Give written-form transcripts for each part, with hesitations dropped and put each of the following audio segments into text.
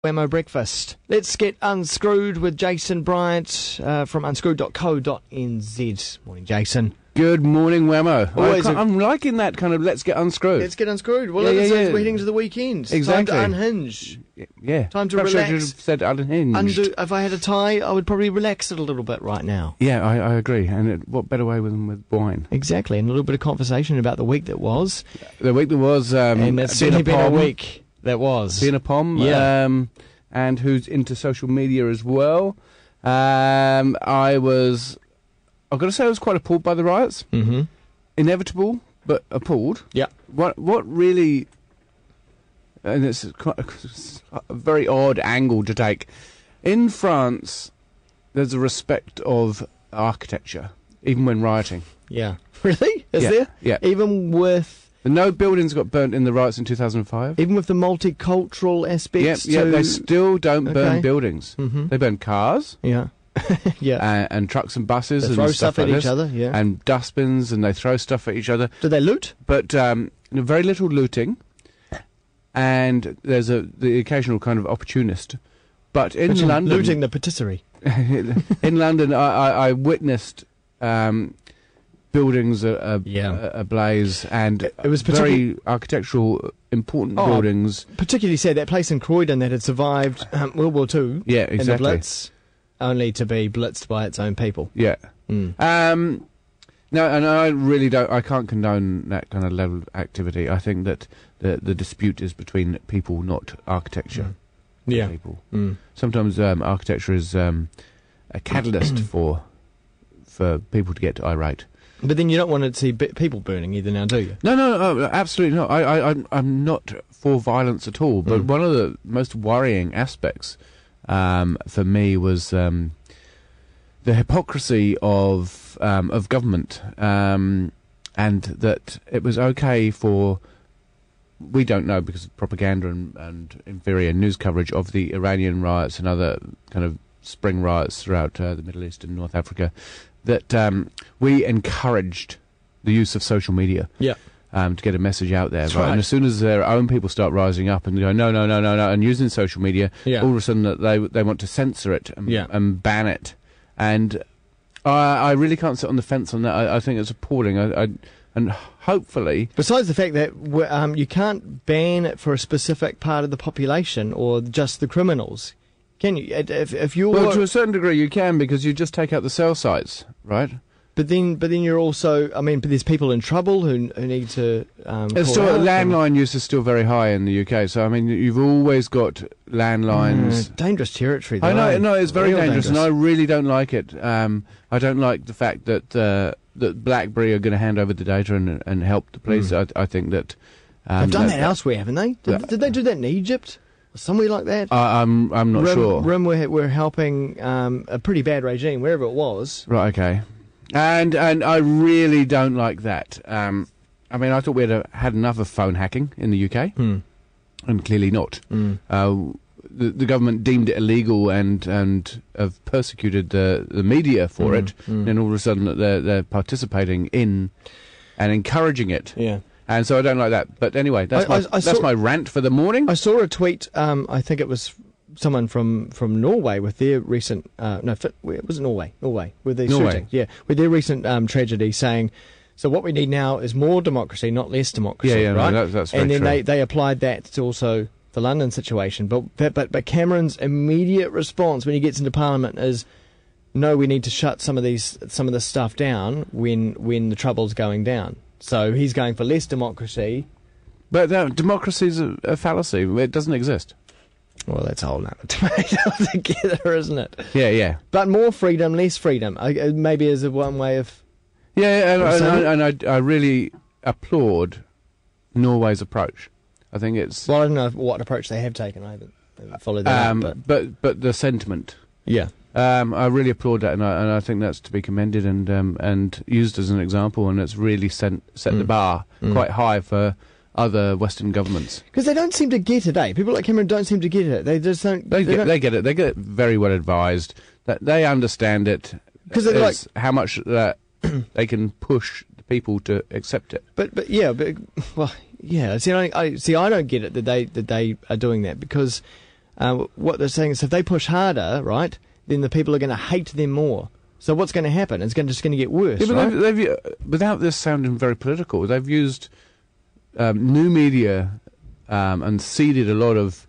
Wammo Breakfast. Let's get unscrewed with Jason Bryant from unscrewed.co.nz. Morning, Jason. Good morning, Wammo. I'm liking that kind of let's get unscrewed. Let's get unscrewed. Well, Yeah. we're heading to the weekend. Exactly. Time to unhinge. Yeah. Time to Perhaps relax. I should have said unhinged. If I had a tie, I would probably relax it a little bit right now. Yeah, I agree. And what better way than with wine? Exactly, and a little bit of conversation about the week that was. The week that was... and it's certainly been a week that was. Being a Pom. Yeah. And who's into social media as well. I've got to say I was quite appalled by the riots. Mm-hmm. Inevitable, but appalled. Yeah. What really... And it's quite a very odd angle to take. In France, there's a respect of architecture, even when rioting. Yeah. Really? Is Yeah, there? yeah. Even with... No buildings got burnt in the riots in 2005. Even with the multicultural aspects? Yeah, they still don't burn Okay. buildings. Mm-hmm. They burn cars. Yeah. Yeah. And trucks and buses They and throw stuff stuff at like each this. other, yeah. And dustbins, and they throw stuff at each other. Do they loot? But very little looting, and there's the occasional kind of opportunist. But in London... Looting the patisserie. in London, I witnessed buildings ablaze, and It was very architectural, important buildings. Particularly sad, that place in Croydon that had survived World War II Yeah, and the exactly. Blitz, only to be blitzed by its own people. Yeah. Mm. No, and I can't condone that kind of level of activity. I think that the dispute is between people, not architecture. Yeah. People. Mm. Sometimes architecture is a catalyst for people to get irate. But then you don't want to see people burning either now, do you? No, absolutely not. I'm not for violence at all. But one of the most worrying aspects for me was the hypocrisy of government, and that it was okay for... We don't know because of propaganda and inferior news coverage of the Iranian riots and other kind of spring riots throughout the Middle East and North Africa, that we encouraged the use of social media to get a message out there. Right. And as soon as their own people start rising up and go, no, and using social media, all of a sudden that they want to censor it and ban it. And I really can't sit on the fence on that. I think it's appalling. And hopefully... Besides the fact that you can't ban it for a specific part of the population or just the criminals, can you? If you're... Well, to a certain degree you can, because you just take out the cell sites, right? But then you're also... I mean, but there's people in trouble who need to It's still, landline use is still very high in the UK, so I mean, you've always got landlines... dangerous territory, though. I know, it's very Real dangerous, and I really don't like it. I don't like the fact that BlackBerry are going to hand over the data and help the police. I think that... They've done that elsewhere, haven't they? Did they do that in Egypt? Or somewhere like that? I'm not sure. Rim we're helping a pretty bad regime, wherever it was. Right, okay. And I really don't like that. I mean, I thought we had enough of phone hacking in the UK, and clearly not. The government deemed it illegal and have persecuted the media for it, and all of a sudden they're participating in and encouraging it. Yeah. And so I don't like that. But anyway, that's my rant for the morning. I saw a tweet, I think it was someone from Norway with their recent... was it Norway? Norway, with their shooting. Yeah, with their recent tragedy, saying, so what we need now is more democracy, not less democracy, right? No, that's very and then true. they applied that to also the London situation. But Cameron's immediate response when he gets into Parliament is, no, we need to shut some of this stuff down when the trouble's going down. So he's going for less democracy. But democracy is a fallacy. It doesn't exist. Well, that's a whole nother debate altogether, isn't it? Yeah. But more freedom, less freedom, maybe is one way of... Yeah, and I really applaud Norway's approach. I think it's... Well, I don't know what approach they have taken. I haven't followed that up. But the sentiment... Yeah. I really applaud that, and I think that's to be commended and used as an example, and it's really set the bar quite high for other Western governments. Because they don't seem to get it, eh? People like Cameron don't seem to get it. They just don't... They get it. They get it very well advised. That they understand it. Because they're like... how much that they can push the people to accept it. But yeah. See, I don't get it that they are doing that, because what they're saying is if they push harder, right, then the people are going to hate them more. So what's going to happen? It's just going to get worse, yeah, but right? they've, without this sounding very political, they've used new media and seeded a lot of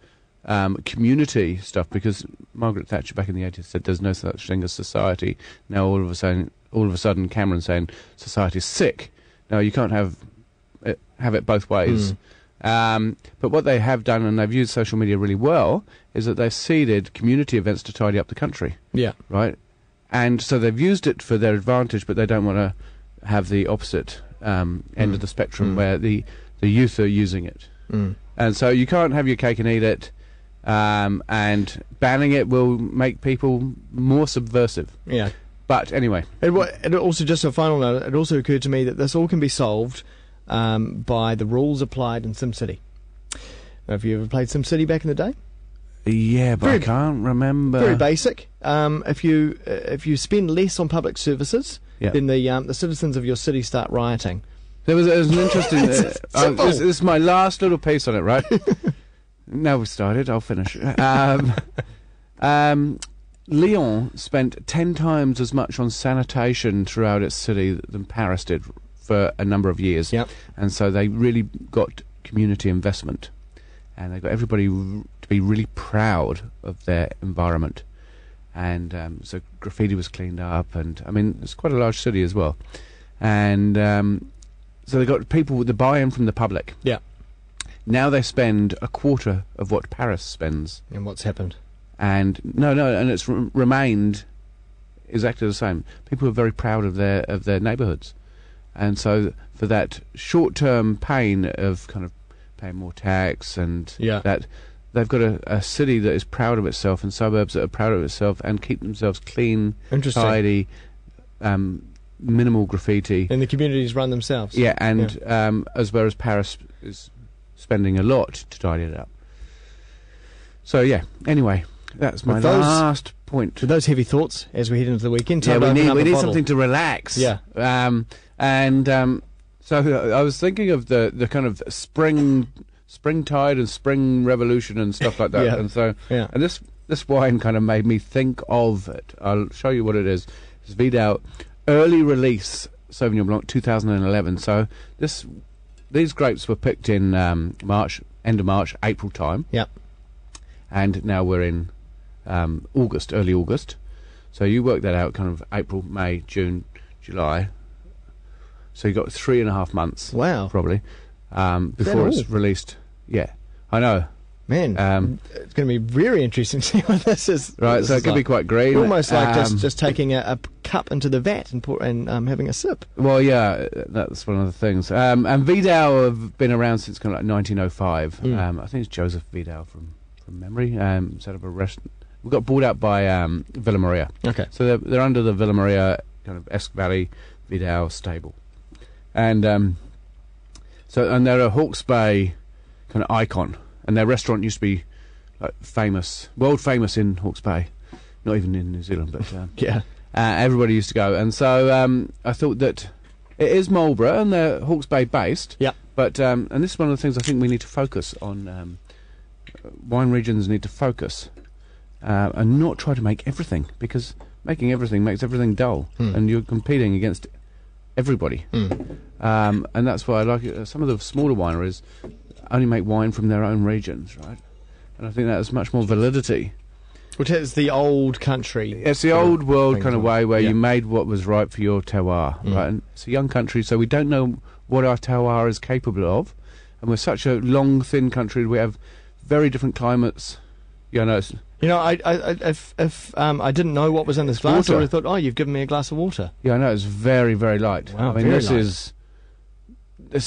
community stuff, because Margaret Thatcher back in the 80s said there's no such thing as society. Now all of a sudden Cameron's saying society's sick. No, you can't have it both ways. But what they have done, and they've used social media really well, is that they've seeded community events to tidy up the country. Yeah. Right? And so they've used it for their advantage, but they don't want to have the opposite end of the spectrum where the youth are using it. And so you can't have your cake and eat it, and banning it will make people more subversive. Yeah. But anyway. It also, just a final note, it also occurred to me that this all can be solved by the rules applied in SimCity. Have you ever played SimCity back in the day? Yeah, but I can't remember. Very basic. If you spend less on public services, then the citizens of your city start rioting. There was an interesting. This is my last little piece on it, right? Now we started. I'll finish. Lyon spent 10 times as much on sanitation throughout its city than Paris did for a number of years. Yep. And so they really got community investment, and they got everybody to be really proud of their environment. And so graffiti was cleaned up, and I mean it's quite a large city as well. And so they got people with the buy-in from the public. Yeah. Now they spend a quarter of what Paris spends. And what's happened? And and it's remained exactly the same. People are very proud of their neighbourhoods, and so for that short-term pain of kind of paying more tax and that, they've got a city that is proud of itself, and suburbs that are proud of itself and keep themselves clean, tidy, minimal graffiti, and the communities run themselves. Yeah, and as well as Paris is spending a lot to tidy it up. So yeah. Anyway. That's my last point. With those heavy thoughts as we head into the weekend, we need something to relax. Yeah. So I was thinking of the kind of springtide and spring revolution and stuff like that. And so and this wine kind of made me think of it. I'll show you what it is. It's Vidal early release Sauvignon Blanc 2011. So these grapes were picked in March, end of March, April time. Yep. And now we're in August, early August. So you work that out, kind of April, May, June, July. So you got 3.5 months. Wow. Probably. Before it's released. Yeah, I know. Man, it's going to be very interesting to see what this is. Right, so it could be quite green. Almost like just taking a cup into the vat and having a sip. Well, yeah, that's one of the things. And Vidal have been around since kind of like 1905. I think it's Joseph Vidal from memory. Set up a restaurant. We got bought out by Villa Maria. Okay. So they're under the Villa Maria kind of Esk Valley Vidal stable, and they're a Hawke's Bay kind of icon, and their restaurant used to be like world famous in Hawke's Bay, not even in New Zealand, but everybody used to go. And so I thought that it is Marlborough and they're Hawke's Bay based. Yeah. But and this is one of the things I think we need to focus on. Wine regions need to focus and not try to make everything, because making everything makes everything dull, and you're competing against everybody. And that's why I like it. Some of the smaller wineries only make wine from their own regions, right? And I think that has much more validity. Which is the old country. It's the old world kind of way where you made what was right for your terroir, right? And it's a young country, so we don't know what our terroir is capable of, and we're such a long, thin country. We have very different climates. If I didn't know what was in this glass, I would have thought, oh, you've given me a glass of water. Yeah, I know, it's very, very light. Wow, I mean, this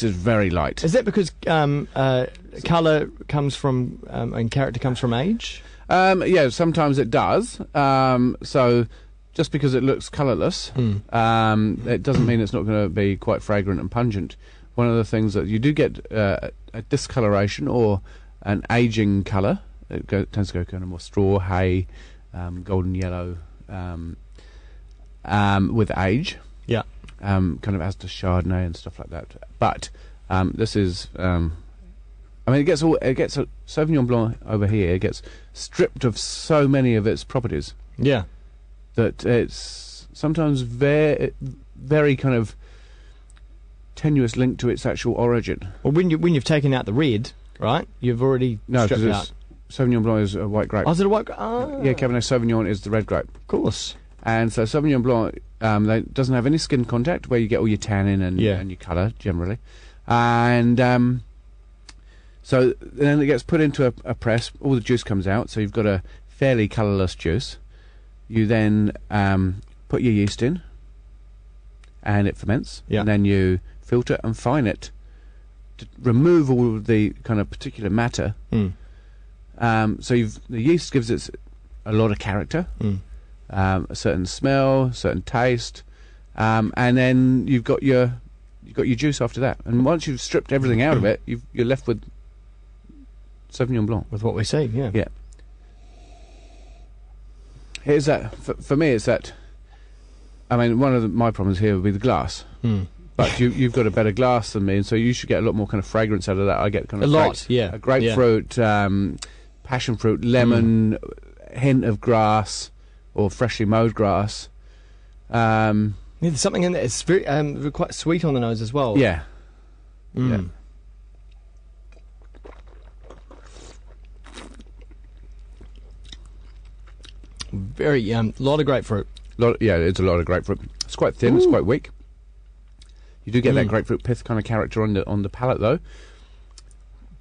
is very light. Is that because colour comes from and character comes from age? Yeah, sometimes it does. So just because it looks colourless, it doesn't mean it's not going to be quite fragrant and pungent. One of the things that you do get a discoloration or an aging colour. It tends to go kind of more straw, hay, golden yellow with age. Yeah. Kind of as does Chardonnay and stuff like that. But this is I mean, it gets a Sauvignon Blanc over here. It gets stripped of so many of its properties Yeah. that it's sometimes very kind of tenuous link to its actual origin. Well, when you've taken out the red, right? You've already stripped it out. Sauvignon Blanc is a white grape. Oh, is it a white grape? Oh. Yeah, Cabernet Sauvignon is the red grape. Of course. And so Sauvignon Blanc doesn't have any skin contact, where you get all your tannin and your colour generally. And so then it gets put into a press. All the juice comes out, so you've got a fairly colourless juice. You then put your yeast in, and it ferments. Yeah. And then you filter and fine it to remove all of the kind of particular matter. Mm. So the yeast gives it a lot of character, a certain smell, certain taste, and then you've got your juice after that. And once you've stripped everything out of it, you're left with Sauvignon Blanc. With what we see, yeah. Yeah. Here's that. For me, it's that. I mean, one of my problems here would be the glass. Mm. But you've got a better glass than me, and so you should get a lot more kind of fragrance out of that. I get kind of a grapefruit, passion fruit, lemon, hint of grass or freshly mowed grass. Yeah, there's something in there. It's very quite sweet on the nose as well. Yeah. Mm. Yeah. Very lot of grapefruit. It's a lot of grapefruit. It's quite thin. It's quite weak. You do get that grapefruit pith kind of character on the palate though,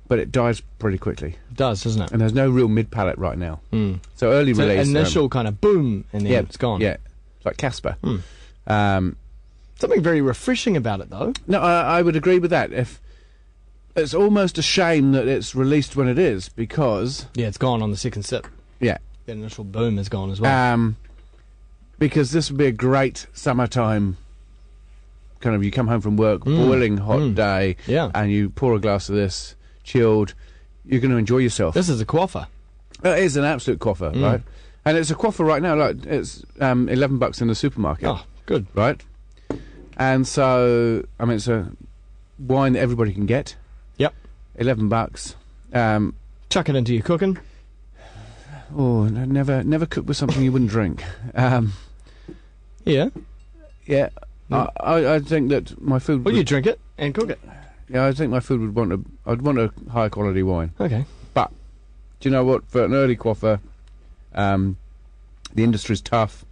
but it dies pretty quickly. It does, doesn't it? And there's no real mid palate right now. Mm. So early release. Initial kind of boom, and then it's gone. Yeah, it's like Casper. Something very refreshing about it, though. No, I would agree with that. If it's almost a shame that it's released when it is, because it's gone on the second sip. Yeah, the initial boom is gone as well. Because this would be a great summertime. Kind of, you come home from work, boiling hot day, and you pour a glass of this, chilled. You're going to enjoy yourself. This is a quaffer. It is an absolute quaffer, right? And it's a quaffer right now. Like it's $11 in the supermarket. Oh, good, right? And so, I mean, it's a wine that everybody can get. Yep, $11. Chuck it into your cooking. Oh, never cook with something you wouldn't drink. Yeah. I think that my food. Well, you drink it and cook it. Yeah, I think my food would want I'd want a higher quality wine. Okay. But do you know what? For an early quaffer, the industry's tough.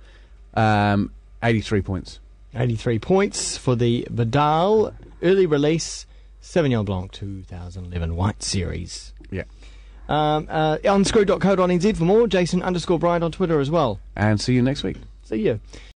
83 points. 83 points for the Vidal early release Sauvignon Blanc 2011 White Series. Yeah. Unscrewed.co.nz for more. Jason_Bryant on Twitter as well. And see you next week. See you.